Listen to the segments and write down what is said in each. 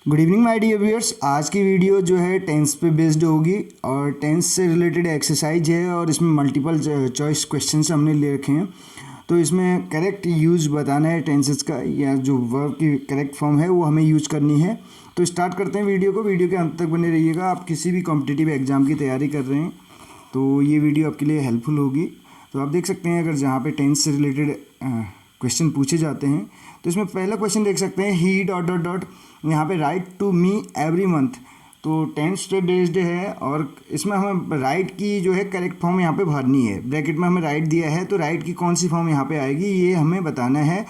Good evening my dear viewers. आज की video जो है टेंस पे बेस्ड होगी और टेंस से रिलेटेड एक्सरसाइज है और इसमें मल्टीपल चॉइस क्वेश्चन हमने ले रखे हैं। तो इसमें करेक्ट यूज बताना है टेंसेस का, या जो वर्ब की करेक्ट फॉर्म है वो हमें यूज करनी है। तो स्टार्ट करते हैं वीडियो को। वीडियो के अंत तक बने रहिएगा। आप किसी भी कॉम्पिटिटिव एग्जाम की तैयारी कर रहे हैं तो ये वीडियो आपके लिए हेल्पफुल होगी। तो आप देख सकते हैं अगर जहाँ पे टेंस से रिलेटेड क्वेश्चन पूछे जाते हैं तो इसमें पहला क्वेश्चन देख सकते हैं, ही डॉट डॉट डॉट यहाँ पे write to me every month. तो टेंस पे बेस्ड है और इसमें हमें राइट की जो है करेक्ट फॉर्म यहाँ पे भरनी है। ब्रैकेट में हमें राइट दिया है तो राइट की कौन सी फॉर्म यहाँ पे आएगी ये हमें बताना है।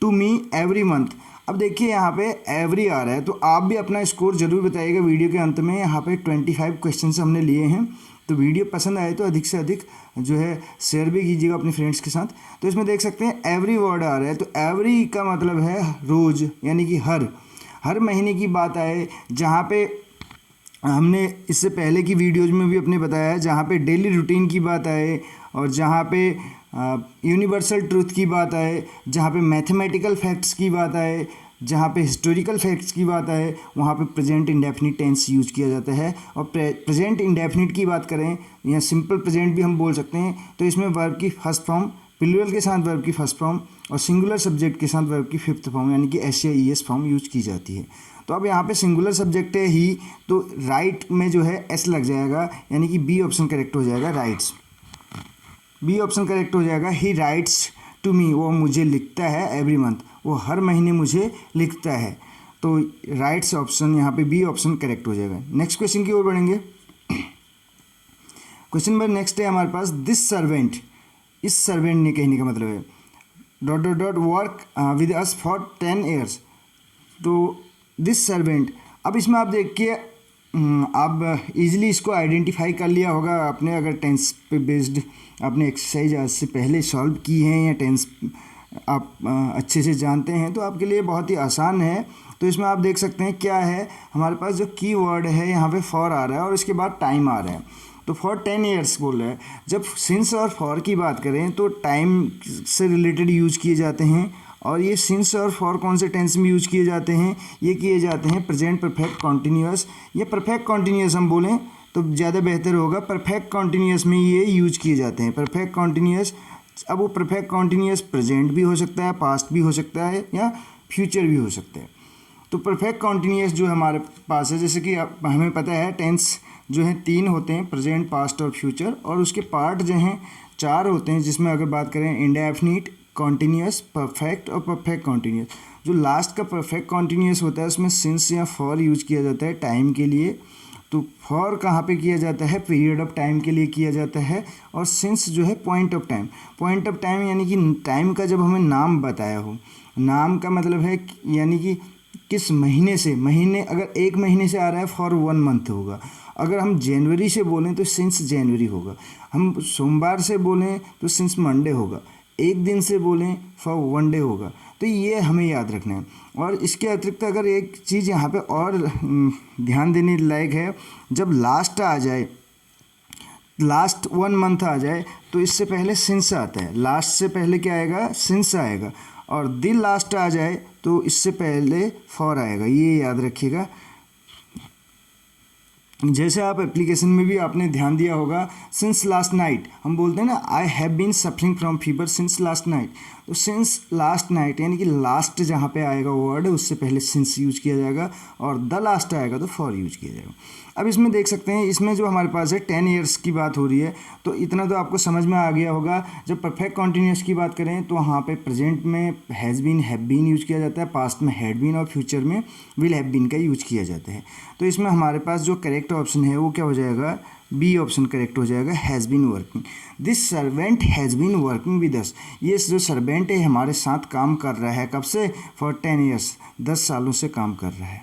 To me every month. अब देखिए यहाँ पे एवरी आ रहा है तो आप भी अपना स्कोर जरूर बताइएगा वीडियो के अंत में। यहाँ पे 25 क्वेश्चन हमने लिए हैं। तो वीडियो पसंद आए तो अधिक से अधिक जो है शेयर भी कीजिएगा अपने फ्रेंड्स के साथ। तो इसमें देख सकते हैं एवरी वर्ड आ रहा है तो एवरी का मतलब है रोज़, यानी कि हर महीने की बात आए। जहाँ पे हमने इससे पहले की वीडियोज़ में भी अपने बताया है, जहाँ पे डेली रूटीन की बात आए और जहाँ पे यूनिवर्सल ट्रूथ की बात आए, जहाँ पे मैथमेटिकल फैक्ट्स की बात आए, जहाँ पे हिस्टोरिकल फैक्ट्स की बात आए, वहाँ पे प्रेजेंट इंडेफिनिट टेंस यूज किया जाता है। और प्रेजेंट इंडेफिनिट की बात करें या सिंपल प्रेजेंट भी हम बोल सकते हैं तो इसमें वर्ब की फर्स्ट फॉर्म, प्लूरल के साथ वर्ब की फर्स्ट फॉर्म और सिंगुलर सब्जेक्ट के साथ वर्ब की फिफ्थ फॉर्म यानी कि एस या ई एस फॉर्म यूज की जाती है। तो अब यहाँ पे सिंगुलर सब्जेक्ट है ही, तो राइट में जो है एस लग जाएगा यानी कि बी ऑप्शन करेक्ट हो जाएगा। राइट्स, बी ऑप्शन करेक्ट हो जाएगा। ही राइट्स टू मी, वो मुझे लिखता है। एवरी मंथ, वो हर महीने मुझे लिखता है। तो राइट्स ऑप्शन यहाँ पे बी ऑप्शन करेक्ट हो जाएगा। नेक्स्ट क्वेश्चन की ओर बढ़ेंगे। क्वेश्चन नंबर नेक्स्ट है हमारे पास, दिस सर्वेंट। इस सर्वेंट ने कहने का मतलब है dot dot dot work with us for 10 years. तो दिस सर्वेंट, अब इसमें आप देखिए आप इजीली इसको आइडेंटिफाई कर लिया होगा आपने, अगर टेंस पे बेस्ड आपने एक्सरसाइज आज से पहले सॉल्व की हैं या टेंस आप अच्छे से जानते हैं तो आपके लिए बहुत ही आसान है। तो इसमें आप देख सकते हैं क्या है हमारे पास, जो की वर्ड है यहाँ पे फॉर आ रहा है और इसके बाद टाइम आ रहा है। तो फॉर 10 ईयर्स बोल रहा है। जब सिंस और फॉर की बात करें तो टाइम से रिलेटेड यूज किए जाते हैं और ये सिंस और फॉर कौन से टेंस में यूज किए जाते हैं, ये किए जाते हैं प्रेजेंट परफेक्ट कॉन्टिन्यूअस या परफेक्ट कॉन्टिन्यूअस हम बोलें तो ज़्यादा बेहतर होगा। परफेक्ट कॉन्टिन्यूअस में ये यूज किए जाते हैं। परफेक्ट कॉन्टिन्यूअस, अब वो परफेक्ट कॉन्टिन्यूअस प्रेजेंट भी हो सकता है, पास्ट भी हो सकता है या फ्यूचर भी हो सकता है। तो परफेक्ट कॉन्टिन्यूअस जो हमारे पास है, जैसे कि हमें पता है टेंस जो है 3 होते हैं, प्रेजेंट, पास्ट और फ्यूचर, और उसके पार्ट जो हैं 4 होते हैं, जिसमें अगर बात करें इंडेफिनिट, कॉन्टिन्यूअस, परफेक्ट और परफेक्ट कॉन्टिन्यूअस। जो लास्ट का परफेक्ट कॉन्टिन्यूअस होता है उसमें सिंस या फॉर यूज किया जाता है टाइम के लिए। तो फॉर कहाँ पे किया जाता है, पीरियड ऑफ टाइम के लिए किया जाता है। और सिंस जो है point of time, point of time यानी कि टाइम का जब हमें नाम बताया हो। नाम का मतलब है यानी कि किस महीने से, महीने अगर 1 महीने से आ रहा है फॉर 1 मंथ होगा। अगर हम जनवरी से बोलें तो सिंस जनवरी होगा। हम सोमवार से बोलें तो सिंस मंडे होगा। एक दिन से बोलें फॉर 1 डे होगा। तो ये हमें याद रखना है। और इसके अतिरिक्त अगर एक चीज़ यहाँ पे और ध्यान देने लायक है, जब लास्ट आ जाए, लास्ट 1 मंथ आ जाए तो इससे पहले सिंस आता है। लास्ट से पहले क्या आएगा, सिंस आएगा। और द लास्ट आ जाए तो इससे पहले फॉर आएगा, ये याद रखिएगा। जैसे आप एप्लीकेशन में भी आपने ध्यान दिया होगा, सिंस लास्ट नाइट हम बोलते हैं ना, I have been suffering from fever since last night. तो सिंस लास्ट नाइट यानी कि लास्ट जहाँ पे आएगा वर्ड उससे पहले सिंस यूज किया जाएगा और द लास्ट आएगा तो फॉर यूज किया जाएगा। अब इसमें देख सकते हैं, इसमें जो हमारे पास है 10 ईयर्स की बात हो रही है तो इतना तो आपको समझ में आ गया होगा। जब परफेक्ट कॉन्टिन्यूअस की बात करें तो वहाँ पे प्रेजेंट में has been, have been use किया जाता है, पास्ट में हैड बीन और फ्यूचर में विल हैव बीन का यूज किया जाता है। तो इसमें हमारे पास जो करेक्ट ऑप्शन है वो क्या हो जाएगा, बी ऑप्शन करेक्ट हो जाएगा, has been working. This servant has been working with us. ये जो सर्वेंट है हमारे साथ काम कर रहा है, कब से, फॉर 10 ईयर्स, 10 सालों से काम कर रहा है।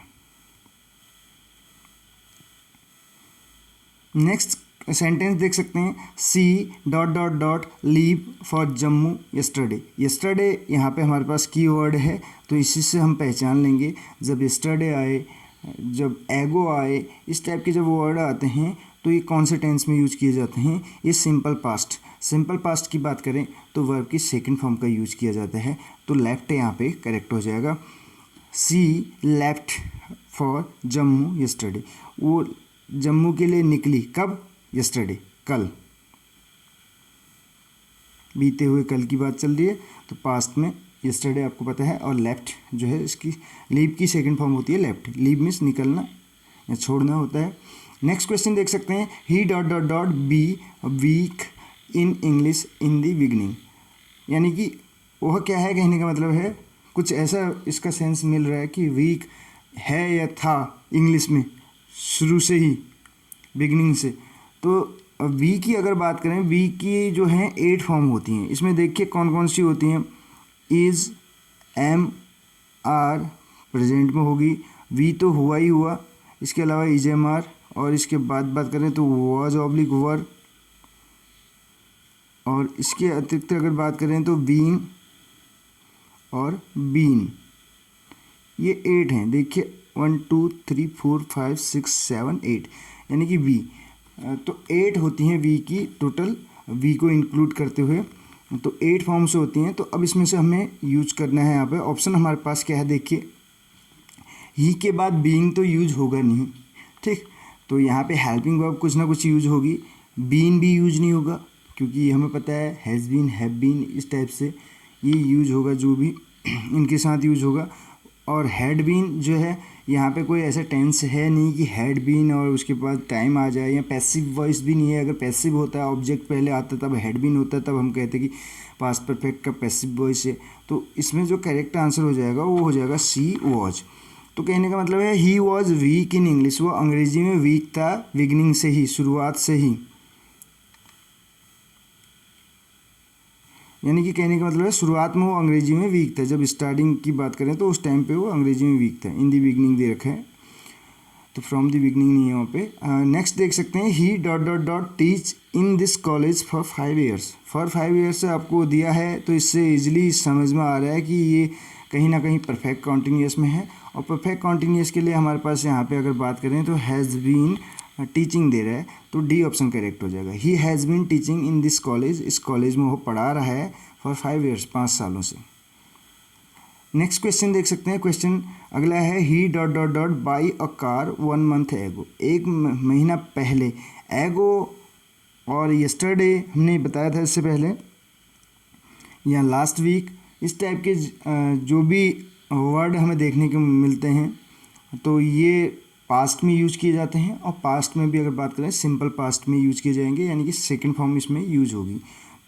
नेक्स्ट सेंटेंस देख सकते हैं, C dot dot dot leave for Jammu yesterday. Yesterday यहाँ पे हमारे पास की वर्ड है तो इसी से हम पहचान लेंगे। जब यस्टरडे आए, जब एगो आए, इस टाइप के जब वर्ड आते हैं तो ये कौन से टेंस में यूज किए जाते हैं, ये सिंपल पास्ट। सिंपल पास्ट की बात करें तो वर्ब की सेकंड फॉर्म का यूज किया जाता है। तो लेफ्ट यहाँ पे करेक्ट हो जाएगा। सी लेफ्ट फॉर जम्मू यस्टरडे, वो जम्मू के लिए निकली कब, यस्टरडे, कल, बीते हुए कल की बात चल रही है तो पास्ट में यस्टरडे आपको पता है। और लेफ्ट जो है इसकी लीव की सेकंड फॉर्म होती है लेफ्ट, लीव मीन्स निकलना या छोड़ना होता है। नेक्स्ट क्वेश्चन देख सकते हैं, he dot dot dot be weak in English in the beginning, यानी कि वह क्या है, कहने का मतलब है कुछ ऐसा इसका सेंस मिल रहा है कि वीक है या था इंग्लिश में शुरू से ही, बिगनिंग से। तो वी की अगर बात करें, वी की जो हैं 8 फॉर्म होती हैं, इसमें देखिए कौन कौन सी होती हैं, इज़, एम, आर प्रेजेंट में होगी, वी तो हुआ ही हुआ, इसके अलावा इज, एम, आर, और इसके बाद बात करें तो वॉज ऑब्लिक वर, और इसके अतिरिक्त अगर बात करें तो बीइंग और बीन, ये 8 हैं। देखिए 1 2 3 4 5 6 7 8, यानी कि वी तो 8 होती हैं वी की टोटल, वी को इंक्लूड करते हुए तो 8 फॉर्म से होती हैं। तो अब इसमें से हमें यूज करना है, यहाँ पे ऑप्शन हमारे पास क्या है, देखिए ही के बाद बीइंग तो यूज होगा नहीं, ठीक, तो यहाँ पे हेल्पिंग वर्ब कुछ ना कुछ यूज होगी, बीन भी यूज नहीं होगा क्योंकि हमें पता है हैज़ बीन, हैव बीन, इस टाइप से ये यूज होगा, जो भी इनके साथ यूज होगा। और हैड बीन जो है यहाँ पे कोई ऐसा टेंस है नहीं कि हैड बीन और उसके बाद टाइम आ जाए, या पैसिव वॉइस भी नहीं है, अगर पैसिव होता है ऑब्जेक्ट पहले आता तब हैड बीन होता है, तब हम कहते कि पास्ट परफेक्ट का पैसिव वॉइस है। तो इसमें जो करेक्ट आंसर हो जाएगा वो हो जाएगा सी वॉज। तो कहने का मतलब है he was weak in English, वो अंग्रेजी में वीक था बिगिनिंग से ही, शुरुआत से ही, यानी कि कहने का मतलब है शुरुआत में वो अंग्रेजी में वीक था, जब स्टार्टिंग की बात करें तो उस टाइम पे वो अंग्रेजी में वीक था। इन दी बिगनिंग दे रखा है तो फ्रॉम दी बिगनिंग नहीं है वहाँ पे। नेक्स्ट देख सकते हैं, he dot dot dot teach in this college for 5 years, for 5 years से आपको दिया है तो इससे ईजिली समझ में आ रहा है कि ये कहीं ना कहीं परफेक्ट कॉन्टिन्यूस में है। और परफेक्ट कॉन्टिन्यूस के लिए हमारे पास यहाँ पे अगर बात करें तो हैज़ बीन टीचिंग दे रहा है तो डी ऑप्शन करेक्ट हो जाएगा। He has been teaching in this college, इस कॉलेज में वो पढ़ा रहा है फॉर 5 ईयर्स, 5 सालों से। नेक्स्ट क्वेश्चन देख सकते हैं, क्वेश्चन अगला है, he dot dot dot buy a car 1 month ago, एक महीना पहले, एगो और यस्टरडे हमने बताया था इससे पहले, या लास्ट वीक, इस टाइप के जो भी वर्ड हमें देखने को मिलते हैं तो ये पास्ट में यूज किए जाते हैं। और पास्ट में भी अगर बात करें सिंपल पास्ट में यूज किए जाएंगे, यानी कि सेकंड फॉर्म इसमें यूज होगी।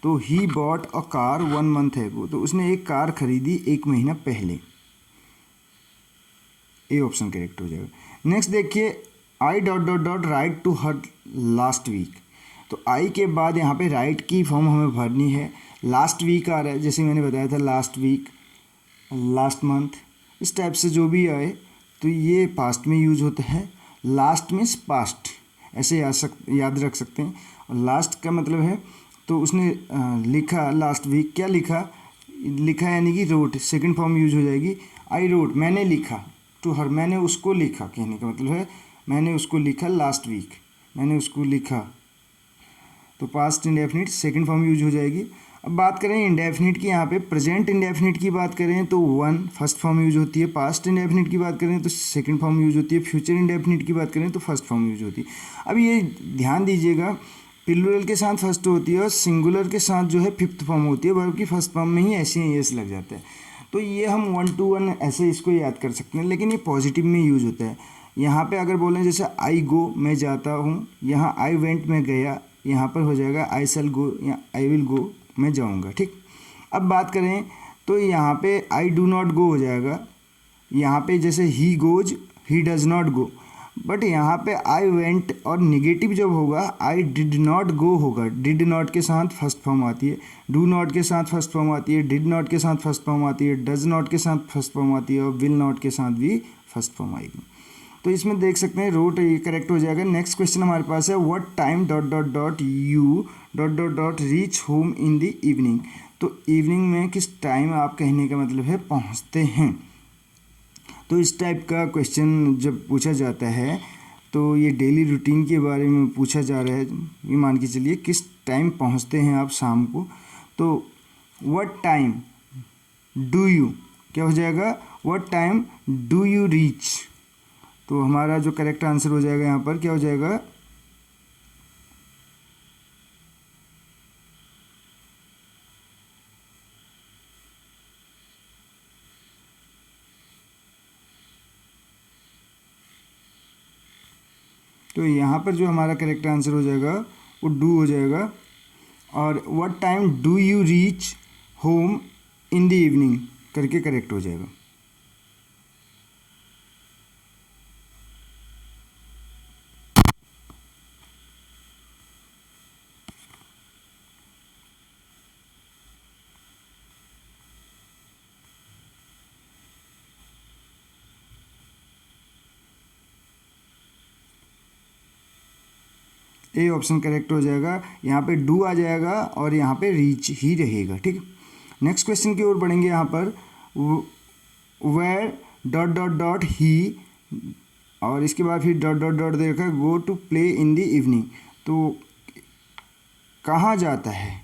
तो he bought a car 1 month एगो, तो उसने एक कार खरीदी 1 महीना पहले, ए ऑप्शन करेक्ट हो जाएगा। नेक्स्ट देखिए, I dot dot dot write to her last week, तो आई के बाद यहाँ पे राइट की फॉर्म हमें भरनी है, लास्ट वीक आ रहा है जैसे मैंने बताया था, लास्ट वीक, लास्ट मंथ, इस टाइप से जो भी आए तो ये पास्ट में यूज होता है। लास्ट मीन्स पास्ट, ऐसे याद रख सकते हैं। और लास्ट का मतलब है तो उसने लिखा लास्ट वीक, क्या लिखा, लिखा यानी कि रोट, सेकंड फॉर्म यूज हो जाएगी। आई रोट, मैंने लिखा, टू हर, मैंने उसको लिखा, कहने का मतलब है मैंने उसको लिखा लास्ट वीक, मैंने उसको लिखा, तो past indefinite second form use हो जाएगी। अब बात करें इंडेफिनिट की, यहाँ पे प्रेजेंट इंडेफिनिट की बात करें तो 1 फर्स्ट फॉर्म यूज होती है, पास्ट इंडेफिनिट की बात करें तो सेकंड फॉर्म यूज होती है, फ्यूचर इंडेफिनिट की बात करें तो फर्स्ट फॉर्म यूज होती है। अब ये ध्यान दीजिएगा, प्लूरल के साथ फर्स्ट होती है और सिंगुलर के साथ जो है फिफ्थ फॉर्म होती है, वर्ब की फर्स्ट फॉर्म में ही ऐसे ही एस लग जाता है। तो ये हम 1 to 1 ऐसे इसको याद कर सकते हैं, लेकिन ये पॉजिटिव में यूज होता है। यहाँ पे अगर बोलें जैसे आई गो, मैं जाता हूँ, यहाँ आई वेंट, मैं गया, यहाँ पर हो जाएगा आई शैल गो या आई विल गो, मैं जाऊँगा, ठीक। अब बात करें तो यहाँ पे आई डू नॉट गो हो जाएगा, यहाँ पे जैसे he goes, he does not go, but यहाँ पे आई वेंट और निगेटिव जब होगा आई डिड नॉट गो होगा, डिड नॉट के साथ फर्स्ट फॉर्म आती है, डू नॉट के साथ फर्स्ट फॉर्म आती है, डिड नॉट के साथ फर्स्ट फॉर्म आती है, डज नॉट के साथ फर्स्ट फॉर्म आती है और विल नॉट के साथ भी फर्स्ट फॉर्म आएगी। तो इसमें देख सकते हैं रोट ये करेक्ट हो जाएगा। नेक्स्ट क्वेश्चन हमारे पास है, what time dot dot dot U dot dot dot reach home in the evening, तो इवनिंग में किस टाइम आप, कहने का मतलब है पहुँचते हैं। तो इस टाइप का क्वेश्चन जब पूछा जाता है तो ये डेली रूटीन के बारे में पूछा जा रहा है, ये मान के चलिए किस टाइम पहुंचते हैं आप शाम को, तो व्हाट टाइम डू यू, क्या हो जाएगा, what time do you reach, तो हमारा जो करेक्ट आंसर हो जाएगा यहाँ पर क्या हो जाएगा, तो यहाँ पर जो हमारा करेक्ट आंसर हो जाएगा वो डू हो जाएगा। और what time do you reach home in the evening करके करेक्ट हो जाएगा। ए ऑप्शन करेक्ट हो जाएगा। यहाँ पे डू आ जाएगा और यहाँ पे रीच ही रहेगा। ठीक, नेक्स्ट क्वेश्चन की ओर बढ़ेंगे। यहाँ पर वेयर डॉट डॉट डॉट ही, और इसके बाद फिर डॉट डॉट डॉट दे रखा है go to play in the evening. तो कहाँ जाता है,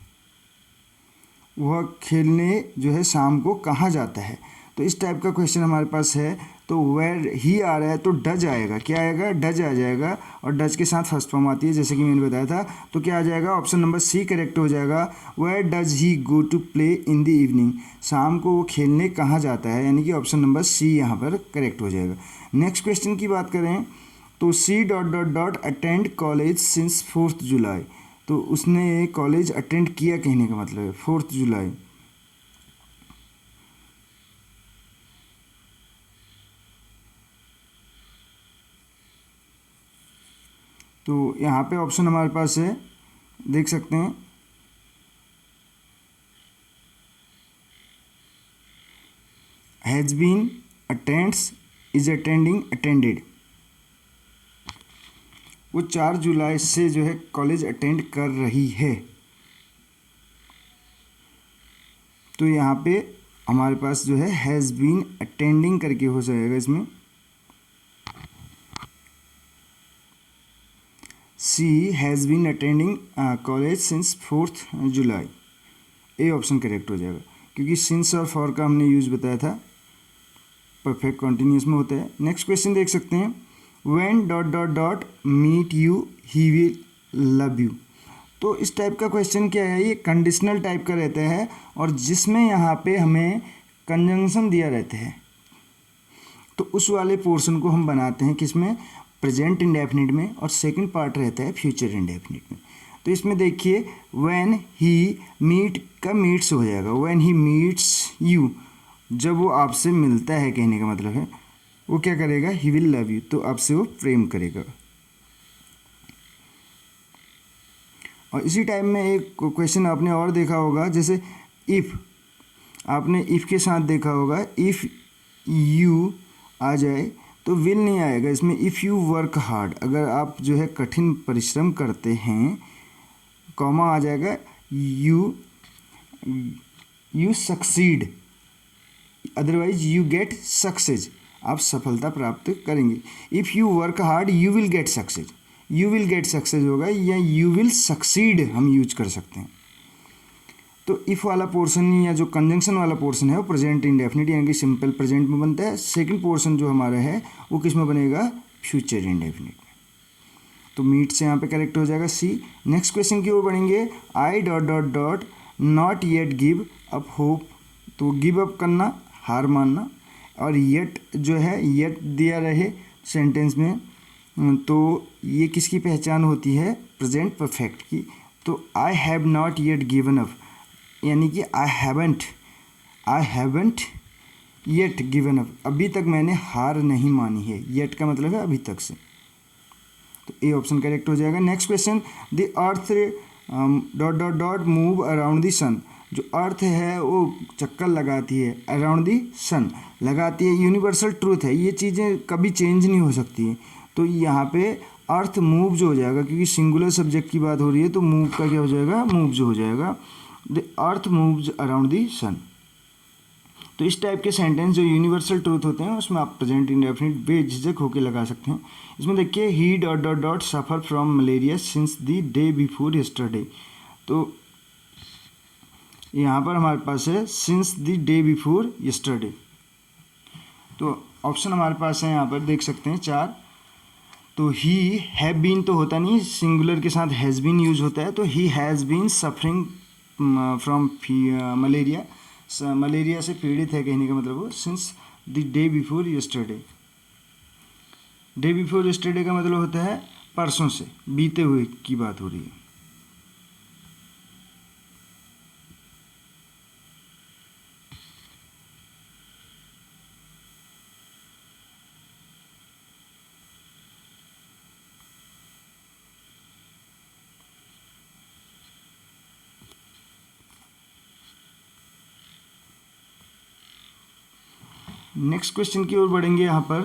वह खेलने जो है शाम को कहाँ जाता है। तो इस टाइप का क्वेश्चन हमारे पास है। तो वेयर ही आ रहा है तो डज आएगा, क्या आएगा, डज आ जाएगा। और डज के साथ फर्स्ट फॉर्म आती है जैसे कि मैंने बताया था। तो क्या आ जाएगा, ऑप्शन नंबर सी करेक्ट हो जाएगा। Where does he go to play in the evening, शाम को वो खेलने कहाँ जाता है, यानी कि ऑप्शन नंबर सी यहाँ पर करेक्ट हो जाएगा। नेक्स्ट क्वेश्चन की बात करें तो C dot dot dot attend college since 4 July. तो उसने कॉलेज अटेंड किया कहने का मतलब है 4 जुलाई। तो यहाँ पे ऑप्शन हमारे पास है, देख सकते हैं, has been, attends, is attending, attended. वो 4 जुलाई से जो है कॉलेज अटेंड कर रही है। तो यहाँ पे हमारे पास जो है हैज़ बीन अटेंडिंग करके हो जाएगा इसमें। She has been attending college since 4 July. A option correct हो जाएगा, क्योंकि सिंस और फॉर का हमने यूज़ बताया था, परफेक्ट कॉन्टिन्यूस में होता है। नेक्स्ट क्वेश्चन देख सकते हैं, when dot dot dot meet you he will love you. तो इस टाइप का क्वेश्चन क्या है, ये कंडीशनल टाइप का रहता है और जिसमें यहाँ पे हमें कंजंक्शन दिया रहता है। तो उस वाले पोर्शन को हम बनाते हैं किसमें, प्रेजेंट इंडेफिनिट में, और सेकंड पार्ट रहता है फ्यूचर इंडेफिनिट में। तो इसमें देखिए व्हेन ही मीट का मीट्स हो जाएगा, व्हेन ही मीट्स यू, जब वो आपसे मिलता है कहने का मतलब है वो क्या करेगा, ही विल लव यू, तो आपसे वो प्रेम करेगा। और इसी टाइम में एक क्वेश्चन आपने और देखा होगा, जैसे इफ़, आपने इफ़ के साथ देखा होगा, इफ़ यू आ जाए तो विल नहीं आएगा इसमें। इफ़ यू वर्क हार्ड, अगर आप जो है कठिन परिश्रम करते हैं, कॉमा आ जाएगा, you succeed, otherwise you get success, आप सफलता प्राप्त करेंगे। If you work hard you will get success, you will get success होगा, या यू विल सक्सीड हम यूज कर सकते हैं। तो इफ़ वाला पोर्शन या जो कंजंक्शन वाला पोर्शन है वो प्रेजेंट इंडेफिनिट यानी कि सिंपल प्रेजेंट में बनता है। सेकंड पोर्शन जो हमारा है वो किस में बनेगा, फ्यूचर इंडेफिनिट में। तो मीट से यहाँ पे करेक्ट हो जाएगा सी। नेक्स्ट क्वेश्चन की ओर बढ़ेंगे, आई dot dot dot not yet give up hope. तो गिव अप करना, हार मानना, और येट जो है येट दिया रहे सेंटेंस में, तो ये किसकी पहचान होती है, प्रेजेंट परफेक्ट की। तो I have not yet given up, यानी कि I haven't yet given up, अभी तक मैंने हार नहीं मानी है। येट का मतलब है अभी तक से, तो ए ऑप्शन करेक्ट हो जाएगा। Next question, the earth dot dot dot move around the sun. जो अर्थ है वो चक्कर लगाती है, अराउंड द सन लगाती है, यूनिवर्सल ट्रूथ है, ये चीज़ें कभी चेंज नहीं हो सकती हैं। तो यहाँ पे अर्थ मूव जो हो जाएगा, क्योंकि सिंगुलर सब्जेक्ट की बात हो रही है, तो मूव का क्या हो जाएगा, मूव जो हो जाएगा, the earth moves around the sun. तो इस टाइप के सेंटेंस जो यूनिवर्सल ट्रूथ होते हैं उसमें आप प्रेजेंट इंडेफिनिट बेझिझक होकर लगा सकते हैं। इसमें देखिए he dot dot dot suffer from malaria since the day before yesterday. तो यहाँ पर हमारे पास है since the day before yesterday. तो ऑप्शन हमारे पास है यहाँ पर देख सकते हैं 4। तो ही हैव बीन तो होता नहीं, सिंगुलर के साथ हैज़ बीन यूज होता है। तो he has been suffering from malaria, malaria से पीड़ित है कहने का मतलब वो, since the day before yesterday. Day before yesterday का मतलब होता है परसों से, बीते हुए की बात हो रही है। नेक्स्ट क्वेश्चन की ओर बढ़ेंगे यहाँ पर।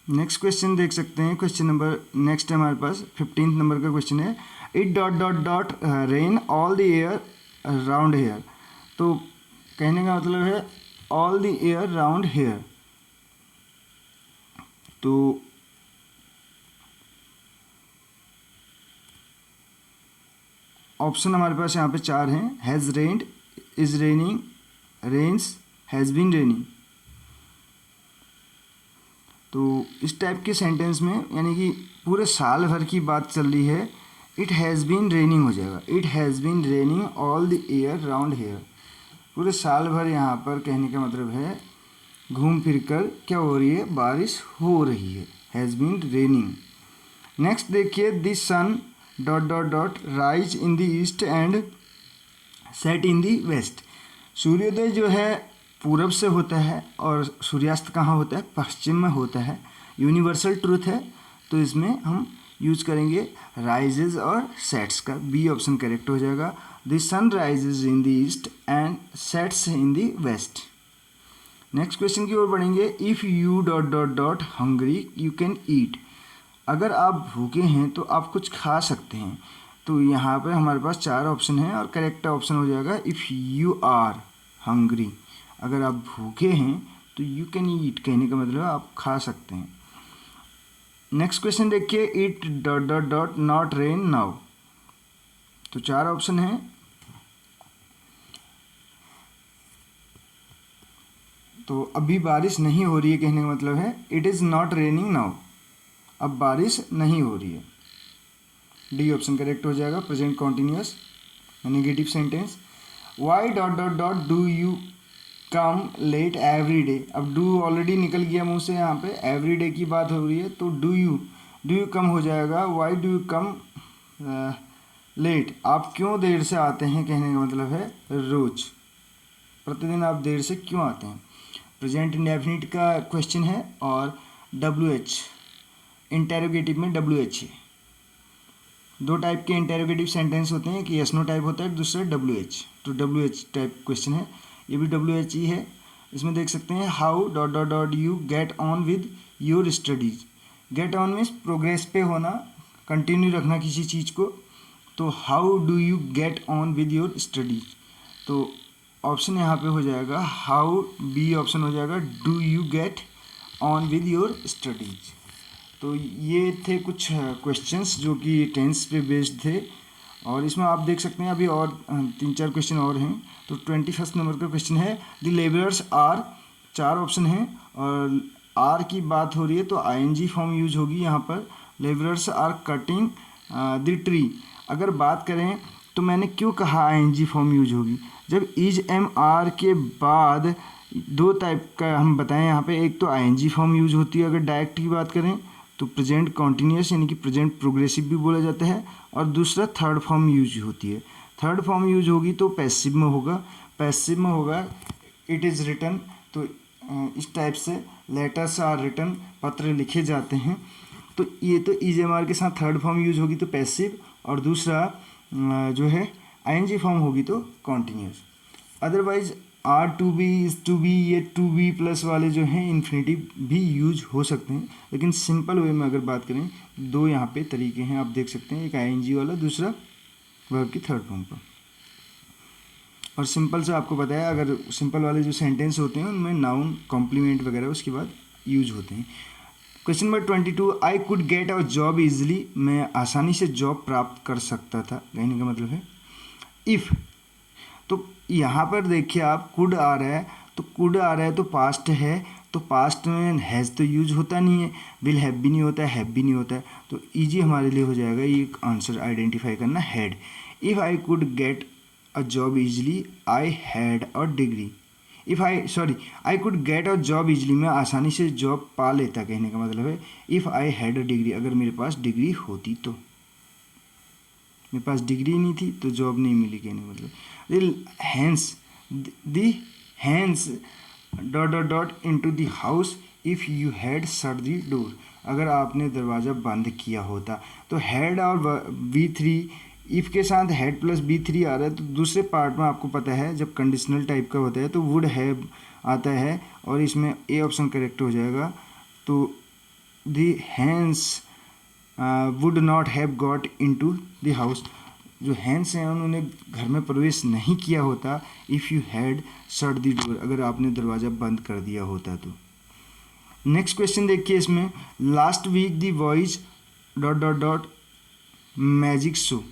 नेक्स्ट क्वेश्चन देख सकते हैं, क्वेश्चन नंबर नेक्स्ट है हमारे पास 15 नंबर का क्वेश्चन है। It dot dot dot rain all the year round here. तो कहने का मतलब है all the year round here. तो ऑप्शन हमारे पास यहाँ पे 4 हैं। Has rained, is raining, rains, has been raining. तो इस टाइप के सेंटेंस में यानी कि पूरे साल भर की बात चल रही है, इट हैज़ बीन रेनिंग हो जाएगा। It has been raining all the year round here. पूरे साल भर यहाँ पर कहने का मतलब है घूम फिर कर क्या हो रही है, बारिश हो रही है। Has been raining. नेक्स्ट देखिए, the sun dot dot dot rise in the east and set in the west. सूर्योदय जो है पूरब से होता है और सूर्यास्त कहाँ होता है, पश्चिम में होता है। यूनिवर्सल ट्रूथ है, तो इसमें हम यूज करेंगे राइजेज और सेट्स का। बी ऑप्शन करेक्ट हो जाएगा। The sun rises in the east and sets in the west. Next question की ओर बढ़ेंगे। If you dot dot dot hungry you can eat. अगर आप भूखे हैं तो आप कुछ खा सकते हैं। तो यहाँ पे हमारे पास 4 ऑप्शन हैं और करेक्ट ऑप्शन हो जाएगा इफ़ यू आर हंग्री। अगर आप भूखे हैं तो यू कैन ईट कहने का मतलब आप खा सकते हैं। नेक्स्ट क्वेश्चन देखिए, it dot dot dot not rain now. तो 4 ऑप्शन हैं। तो अभी बारिश नहीं हो रही है कहने का मतलब है it is not raining now. अब बारिश नहीं हो रही है। डी ऑप्शन करेक्ट हो जाएगा। Present continuous negative sentence. Why dot dot dot do you come late every day. अब डू ऑलरेडी निकल गया मुंह से, यहाँ पे एवरी डे की बात हो रही है तो डू यू कम हो जाएगा। Why do you come late. आप क्यों देर से आते हैं कहने का मतलब है रोज, प्रतिदिन आप देर से क्यों आते हैं। प्रेजेंट इंडेफिनिट का क्वेश्चन है और WH इंटेरोगेटिव में WH है। 2 टाइप के इंटेरोगेटिव सेंटेंस होते हैं, कि यस नो टाइप होता है, दूसरा WH। तो WH टाइप क्वेश्चन है, ये भी WH ही है। इसमें देख सकते हैं how dot dot dot you get on with your studies. Get on means progress पे होना, कंटिन्यू रखना किसी चीज़ को। तो how do you get on with your studies. तो ऑप्शन यहाँ पे हो जाएगा हाउ। बी ऑप्शन हो जाएगा do you get on with your studies. तो ये थे कुछ क्वेश्चंस जो कि टेंस पे बेस्ड थे। और इसमें आप देख सकते हैं अभी और 3-4 क्वेश्चन और हैं। तो 21 नंबर का क्वेश्चन है, द लेबरर्स आर। 4 ऑप्शन हैं और आर की बात हो रही है तो ING फॉर्म यूज होगी यहाँ पर। Labourers are cutting the tree. अगर बात करें तो मैंने क्यों कहा ING फॉर्म यूज होगी, जब इज MR के बाद 2 टाइप का हम बताएं यहाँ पे। एक तो ING फॉर्म यूज होती है अगर डायरेक्ट की बात करें तो प्रेजेंट कॉन्टिन्यूस यानी कि प्रेजेंट प्रोग्रेसिव भी बोला जाता है। और दूसरा थर्ड फॉर्म यूज होती है। थर्ड फॉर्म यूज होगी तो पैसिव में होगा। पैसिव में होगा इट इज़ रिटन। तो इस टाइप से लेटर्स आर रिटन, पत्र लिखे जाते हैं। तो ये तो इज MR के साथ थर्ड फॉर्म यूज होगी तो पैसिव, और दूसरा जो है ING फॉर्म होगी तो continuous. Otherwise are to be, is to be, ये टू बी प्लस वाले जो हैं इन्फिनिटिव भी यूज हो सकते हैं। लेकिन सिंपल वे में अगर बात करें 2 यहाँ पे तरीके हैं, आप देख सकते हैं, एक ING वाला, दूसरा वर्ब की थर्ड फॉर्म का। और सिंपल से आपको बताया, अगर सिंपल वाले जो सेंटेंस होते हैं उनमें नाउन कॉम्प्लीमेंट वगैरह उसके बाद यूज होते हैं। Question number 22, I could get a job easily. मैं आसानी से जॉब प्राप्त कर सकता था कहने का मतलब है इफ़, तो यहाँ पर देखिए आप कुड आ रहा है, तो कुड आ रहा है तो पास्ट है, तो पास्ट में हैज़ तो यूज होता नहीं है, विल हैव भी नहीं होता है, हैव भी नहीं होता है, तो ईजी हमारे लिए हो जाएगा ये आंसर आइडेंटिफाई करना, had. If I could get a job easily I had a degree. I could get a job easily, मैं आसानी से जॉब पा लेता, कहने का मतलब है if I had a degree, अगर मेरे पास डिग्री होती तो। मेरे पास डिग्री नहीं थी तो जॉब नहीं मिली, कहने का मतलब। The hence dot dot dot into the house if you had shut the door, अगर आपने दरवाज़ा बंद किया होता। तो हैड और V3, इफ़ के साथ हैड प्लस B3 आ रहा है, तो दूसरे पार्ट में आपको पता है जब कंडीशनल टाइप का होता है तो वुड हैव आता है, और इसमें ए ऑप्शन करेक्ट हो जाएगा। तो the hence would not have got into the house, जो हैंस हैं उन्होंने घर में प्रवेश नहीं किया होता, if you had shut the door, अगर आपने दरवाज़ा बंद कर दिया होता तो। नेक्स्ट क्वेश्चन देखिए इसमें, last week the voice dot dot dot magic show,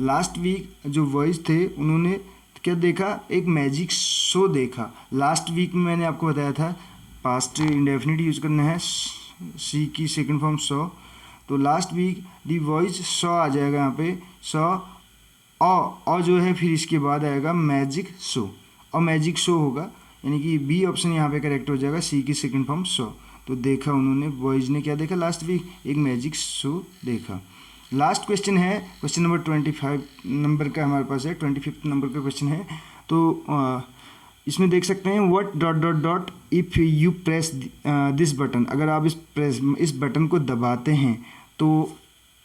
last week जो वॉइस थे उन्होंने क्या देखा, एक मैजिक शो देखा। लास्ट वीक में मैंने आपको बताया था पास्ट इंडेफिनिट यूज करना है, सी की सेकंड फॉर्म सॉ, तो last week the voice saw आ जाएगा यहाँ पे, सॉ और जो है फिर इसके बाद आएगा मैजिक शो, और मैजिक शो होगा, यानी कि बी ऑप्शन यहाँ पे करेक्ट हो जाएगा, सी की सेकंड फॉर्म सॉ। तो देखा उन्होंने, बॉयज़ ने क्या देखा लास्ट वीक, एक मैजिक शो देखा। लास्ट क्वेश्चन है, क्वेश्चन नंबर 25 नंबर का हमारे पास है, 25 नंबर का क्वेश्चन है। तो इसमें देख सकते हैं what dot dot dot if you press this button, अगर आप इस बटन को दबाते हैं, तो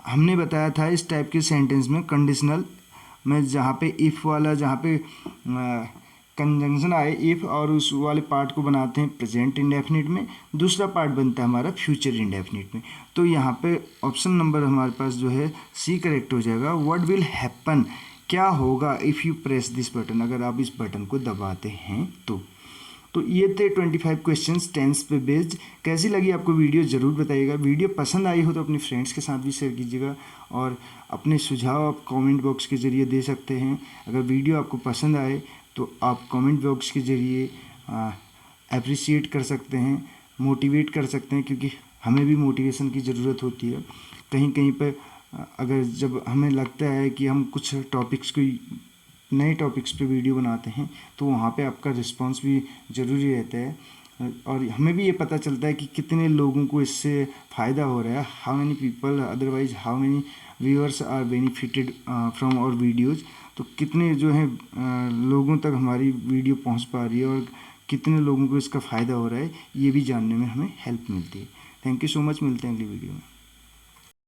हमने बताया था इस टाइप के सेंटेंस में कंडीशनल में जहाँ पे इफ़ वाला, जहाँ पे कंजंक्शन आए इफ़, और उस वाले पार्ट को बनाते हैं प्रेजेंट इंडेफिनिट में, दूसरा पार्ट बनता है हमारा फ्यूचर इंडेफिनिट में। तो यहाँ पे ऑप्शन नंबर हमारे पास जो है सी करेक्ट हो जाएगा, व्हाट विल हैपन, क्या होगा if you press this button, अगर आप इस बटन को दबाते हैं तो ये थे 25 क्वेश्चंस टेंस पे बेस्ड। कैसी लगी आपको वीडियो ज़रूर बताइएगा, वीडियो पसंद आई हो तो अपने फ्रेंड्स के साथ भी शेयर कीजिएगा, और अपने सुझाव आप कमेंट बॉक्स के ज़रिए दे सकते हैं। अगर वीडियो आपको पसंद आए तो आप कमेंट बॉक्स के ज़रिए अप्रिशिएट कर सकते हैं, मोटिवेट कर सकते हैं, क्योंकि हमें भी मोटिवेशन की ज़रूरत होती है। कहीं कहीं पर अगर जब हमें लगता है कि हम कुछ टॉपिक्स को, नए टॉपिक्स पे वीडियो बनाते हैं, तो वहाँ पे आपका रिस्पांस भी ज़रूरी रहता है, और हमें भी ये पता चलता है कि कितने लोगों को इससे फ़ायदा हो रहा है, how many people, otherwise how many viewers are benefited from our videos, तो कितने जो है लोगों तक हमारी वीडियो पहुँच पा रही है, और कितने लोगों को इसका फ़ायदा हो रहा है, ये भी जानने में हमें हेल्प मिलती है। थैंक यू सो मच, मिलते हैं अगली वीडियो में।